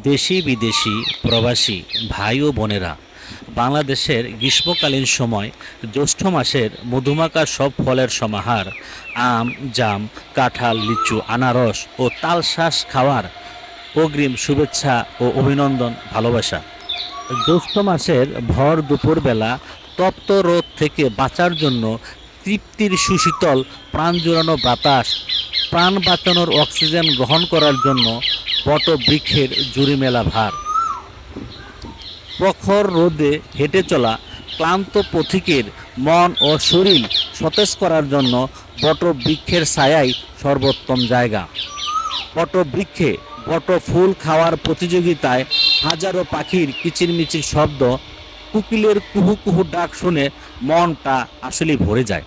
দেশি বিদেশি প্রবাসী ভাই ও বোনেরা, বাংলাদেশের গ্রীষ্মকালীন সময় জ্যৈষ্ঠ মাসের মধুমাখা সব ফলের সমাহার আম, জাম, কাঁঠাল, লিচু, আনারস ও তালশাঁস খাওয়ার অগ্রিম শুভেচ্ছা ও অভিনন্দন, ভালোবাসা। জ্যৈষ্ঠ মাসের ভর দুপুরবেলা তপ্ত রোদ থেকে বাঁচার জন্য তৃপ্তির সুশীতল প্রাণ জুড়ানো বাতাস, প্রাণ বাঁচানোর অক্সিজেন গ্রহণ করার জন্য বট বৃক্ষের জুড়ি মেলা ভার। প্রখর রোদে হেঁটে চলা ক্লান্ত পথিকের মন ও শরীর সতেজ করার জন্য বট বৃক্ষের ছায়াই সর্বোত্তম জায়গা। বট বৃক্ষে বট ফুল খাওয়ার প্রতিযোগিতায় হাজারো পাখির কিচিরমিচির শব্দ, কোকিলের কুহু কুহু ডাক শুনে মনটা আসলেই ভরে যায়।